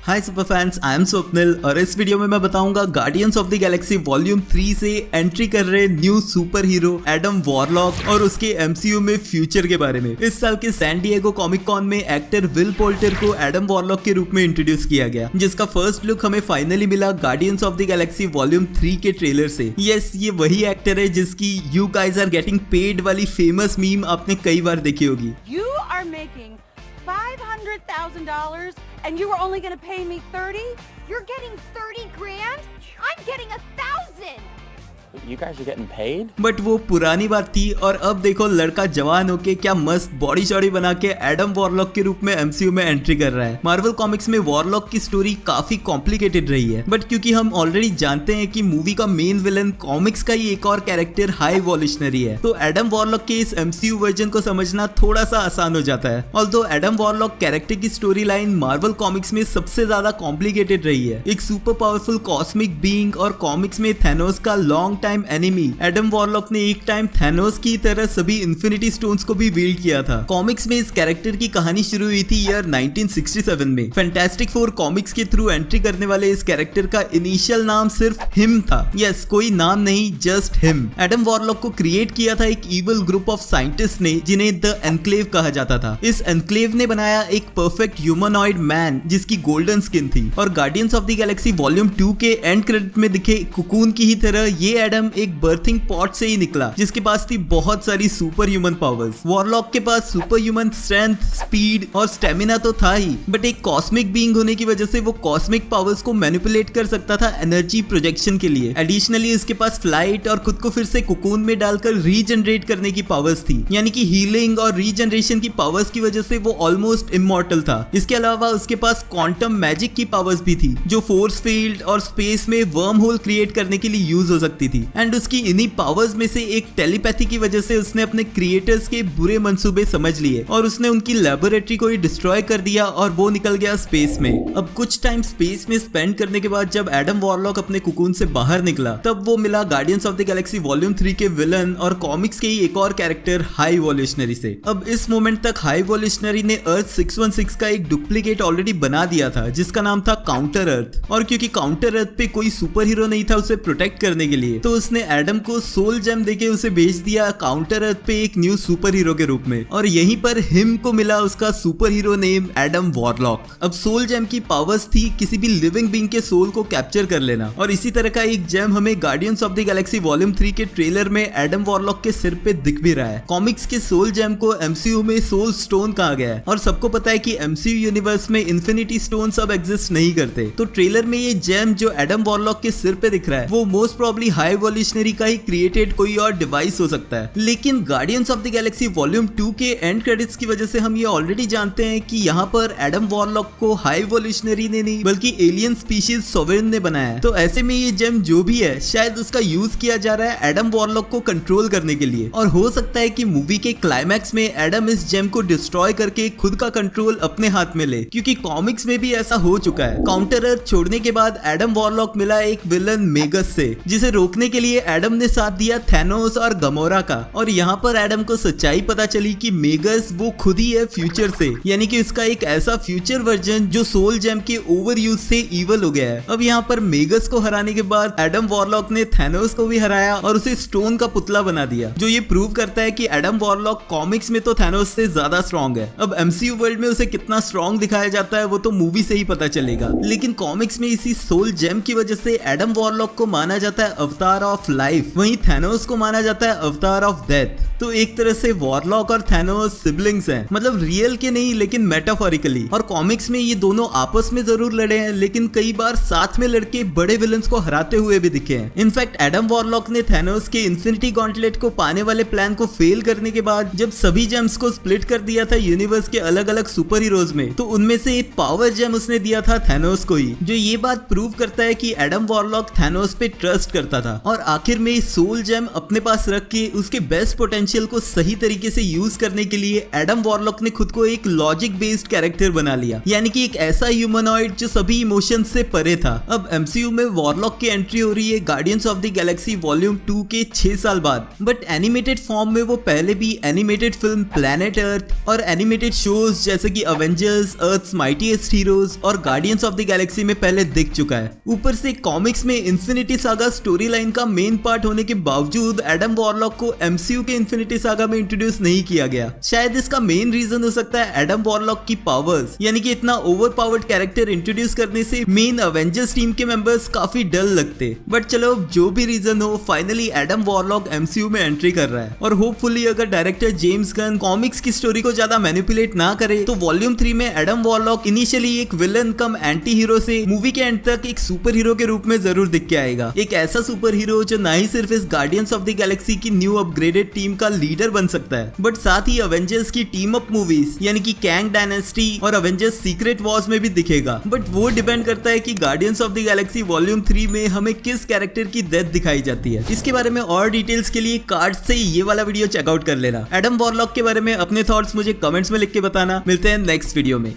Hi super fans, I am Swapnil और इस video में मैं बताऊंगा guardians of the Galaxy volume 3 से एंट्री कर रहे new super hero Adam warlock और उसके एमसीयू में फ्यूचर के बारे में। इस साल के सैन डिएगो कॉमिक कॉन में एक्टर विल पोल्टर को एडम वॉरलॉक के रूप में इंट्रोड्यूस किया गया, जिसका फर्स्ट लुक हमें फाइनली मिला guardians of the Galaxy volume 3 के ट्रेलर से। यस, ये वही एक्टर है जिसकी you guys are getting paid वाली फेमस मीम आपने कई बार देखी होगी। You are making $500,000 and you were only going to pay me 30? You're getting 30 grand? I'm getting 1,000. You guys are getting paid? But वो पुरानी बात थी और अब देखो लड़का जवान होके क्या मस्त बॉडी शॉडी बना के एडम वॉरलॉक के रूप में एमसीयू में एंट्री कर रहा है। मार्वल कॉमिक्स में वॉरलॉक की स्टोरी काफी कॉम्प्लिकेटेड रही है, बट क्योंकि हम ऑलरेडी जानते हैं कि मूवी का मेन विलन कॉमिक्स का ही एक और कैरेक्टर हाई वॉल्यूशनरी है, तो एडम वॉरलॉक के इस एमसीयू वर्जन को समझना थोड़ा सा आसान हो जाता है। ऑल्दो एडम वॉरलॉक कैरेक्टर की स्टोरी लाइन मार्वल कॉमिक्स में सबसे ज्यादा कॉम्प्लिकेटेड रही है। एक सुपर पावरफुल कॉस्मिक बीइंग और कॉमिक्स में थैनोस का long time enemy Adam warlock ने एक टाइम थैनोस की तरह सभी इन्फिनिटी स्टोन्स को भी विल्ड किया था। कॉमिक्स में इस कैरेक्टर की कहानी शुरू हुई थी ईयर 1967 में। फैंटास्टिक फोर कॉमिक्स के थ्रू एंट्री करने वाले इस कैरेक्टर का इनिशियल नाम सिर्फ हिम था। यस, कोई नाम नहीं, जस्ट हिम। एडम वॉरलॉक को क्रिएट किया था एक इविल ग्रुप ऑफ साइंटिस्ट ने जिन्हें द एनक्लेव कहा जाता था। इस एनक्लेव ने बनाया एक परफेक्ट ह्यूमनॉइड मैन जिसकी गोल्डन स्किन थी, और guardians of the Galaxy volume 2 के एंड क्रेडिट में दिखे कुकून की ही तरह ये एडम एक बर्थिंग पॉट से ही निकला, जिसके पास थी बहुत सारी सुपर ह्यूमन पावर्स। वॉरलॉक के पास सुपर ह्यूमन स्ट्रेंथ, स्पीड और स्टेमिना तो था ही, बट एक कॉस्मिक बीइंग होने की वजह से वो कॉस्मिक पावर्स को मैनिपुलेट कर सकता था एनर्जी प्रोजेक्शन के लिए। एडिशनली इसके पास फ्लाइट और खुद को फिर से कुकून में डालकर रीजनरेट करने की पावर्स थी, यानी कि हीलिंग और रीजनरेशन की पावर्स की वजह से वो ऑलमोस्ट इमॉर्टल था। इसके अलावा उसके पास क्वांटम मैजिक की पावर्स भी थी, जो फोर्स फील्ड और स्पेस में वर्म होल क्रिएट करने के लिए यूज हो सकती थी। एंड उसकी इन्हीं पावर्स में से एक टेलीपैथी की वजह से उसने अपने क्रिएटर्स के बुरे मंसूबे समझ लिए और उसने उनकी लैबोरेटरी को ही डिस्ट्रॉय कर दिया और वो निकल गया स्पेस में। अब कुछ टाइम स्पेस में स्पेंड करने के बाद जब एडम वॉरलॉक अपने कुकून से बाहर निकला, तब वो मिला guardians of the Galaxy volume 3 के विलन और कॉमिक्स के ही एक और कैरेक्टर हाई वॉल्यूशनरी से। अब इस मोमेंट तक हाई वॉल्यूशनरी ने अर्थ 616 का एक डुप्लीकेट ऑलरेडी बना दिया था जिसका नाम था काउंटर अर्थ, और क्योंकि काउंटर अर्थ पे कोई सुपर हीरो नहीं था उसे प्रोटेक्ट करने के लिए, तो उसने एडम को सोल जेम देके उसे भेज दिया काउंटर अर्थ पे एक न्यू सुपर हीरो के रूप में, और यहीं पर हिम को मिला उसका super hero name Adam warlock. अब सोल जेम की पावर्स थी किसी भी लिविंग बीइंग के सोल को कैप्चर कर लेना, और इसी तरह का एक जेम हमें guardians of the Galaxy volume 3 के ट्रेलर में एडम वॉरलॉक के सिर पे दिख भी रहा है। कॉमिक्स के सोल जेम को एमसीयू में सोल स्टोन कहा गया है, और सबको पता है कि एमसीयू यूनिवर्स में इन्फिनिटी स्टोन अब एग्जिस्ट नहीं करते, तो ट्रेलर में ये जेम जो एडम वॉरलॉक के सिर पे दिख रहा है वो मोस्ट प्रोबेबली हाई वॉल्यूशनरी का ही क्रिएटेड कोई और डिवाइस हो सकता है। लेकिन guardians of the Galaxy volume 2 के एंड क्रेडिट्स की वजह से हम ये ऑलरेडी जानते हैं कि यहाँ पर एडम वॉरलॉक को हाई वॉल्यूशनरी ने नहीं बल्कि एलियन स्पीशीज सोवेरेन ने बनाया है। तो ऐसे में ये जेम जो भी है शायद उसका यूज किया जा रहा है एडम वॉरलॉक को कंट्रोल करने के लिए, और हो सकता है कि मूवी के क्लाइमैक्स में एडम इस जेम को डिस्ट्रॉय करके खुद का कंट्रोल अपने हाथ में ले, क्योंकि कॉमिक्स में भी ऐसा हो चुका है। काउंटर अर्थ छोड़ने के बाद एडम वॉरलॉक मिला एक विलन मेगस से, जिसे रोकने के लिए एडम ने साथ दिया थैनोस और गमोरा का, और यहाँ पर एडम को सच्चाई पता चली कि मेगस वो खुद ही है फ्यूचर से, यानी कि उसका एक ऐसा फ्यूचर वर्जन जो सोल जेम के ओवर यूज से इवल हो गया है। अब यहाँ पर मेगस को हराने के बाद एडम वॉरलॉक ने थैनोस को भी हराया और उसे स्टोन का पुतला बना दिया, जो ये प्रूव करता है कि एडम वॉरलॉक कॉमिक्स में तो थैनोस से ज्यादा स्ट्रॉन्ग है। अब एमसीयू वर्ल्ड में उसे कितना स्ट्रॉन्ग दिखाया जाता है वो तो मूवी से ही पता चलेगा, लेकिन कॉमिक्स में इसी सोल जेम की वजह से एडम वॉरलॉक को माना जाता है अवतार ऑफ लाइफ, वहीं थैनोस को माना जाता है अवतार ऑफ डेथ। तो एक तरह से वॉरलॉक और थैनोस सिबलिंग्स हैं, मतलब रियल के नहीं लेकिन मेटाफोरिकली, और कॉमिक्स में ये दोनों आपस में जरूर लड़े हैं लेकिन कई बार साथ में लड़के बड़े विलन्स को हराते हुए भी दिखे हैं। इनफैक्ट एडम वॉरलॉक ने थैनोस के इन्फिनिटी गॉन्टलेट को पाने वाले प्लान को फेल करने के बाद जब सभी जेम्स को स्प्लिट कर दिया था यूनिवर्स के अलग अलग सुपर हीरोज में, तो उनमें से एक पावर जेम उसने दिया था थैनोस को ही, जो ये बात प्रूव करता है कि एडम वॉरलॉक थैनोस पे ट्रस्ट करता था, और आखिर में सोल जेम अपने पास रख के उसके बेस्ट पोटेंशियल पोटेंशियल को सही तरीके से यूज करने के लिए एडम वॉरलॉक ने खुद को एक लॉजिक बेस्ड कैरेक्टर बना लिया, यानी कि एक ऐसा ह्यूमनॉइड जो सभी इमोशंस से परे था। अब एमसीयू में वॉरलॉक की एंट्री हो रही है guardians of the Galaxy volume 2 के 6 साल बाद, बट एनिमेटेड फॉर्म में वो पहले भी एनिमेटेड फिल्म प्लैनेट अर्थ और एनिमेटेड शोज जैसे कि अवेंजर्स, अर्थ्स माइटीएस्ट हीरोज और गार्डियंस ऑफ द गैलेक्सी में पहले दिख चुका है। ऊपर से कॉमिक्स में इन्फिनिटी सागा स्टोरी लाइन का मेन पार्ट होने के बावजूद एडम वॉरलॉक को एमसीयू के इन्फिनिटी सागा में इंट्रोड्यूस नहीं किया गया। शायद इसका मेन रीजन हो सकता है एडम वॉरलॉक की पावर्स, यानी कि इतना ओवर पावर्ड कैरेक्टर इंट्रोड्यूस करने से मेन अवेंजर्स टीम के मेंबर्स काफी डल लगते। बट चलो जो भी रीजन हो, फाइनली एडम वॉरलॉक एमसीयू में एंट्री कर रहा है और होपफुली अगर डायरेक्टर जेम्स गन कॉमिक्स की स्टोरी को ज्यादा मैनिपुलेट ना करे तो वॉल्यूम 3 में एडम वॉरलॉक इनिशियली एक विलन कम एंटी हीरो से मूवी के एंड तक एक सुपर हीरो के रूप में जरूर दिख के आएगा। एक ऐसा सुपर हीरो जो ना ही सिर्फ इस गार्डियंस ऑफ द गैलेक्सी की न्यू अपग्रेडेड टीम का लीडर बन सकता है, बट साथ ही अवेंजर्स की टीम अप मूवीज यानी कि कैंग डायनेस्टी और अवेंजर्स सीक्रेट वॉर्स में भी दिखेगा। बट वो डिपेंड करता है कि guardians of the Galaxy volume 3 में हमें किस कैरेक्टर की डेथ दिखाई जाती है। इसके बारे में और डिटेल्स के लिए कार्ड से ये वाला वीडियो चेकआउट कर लेना। एडम वॉरलॉक के बारे में अपने थॉट्स मुझे कमेंट्स में लिख के बताना। मिलते हैं नेक्स्ट वीडियो में।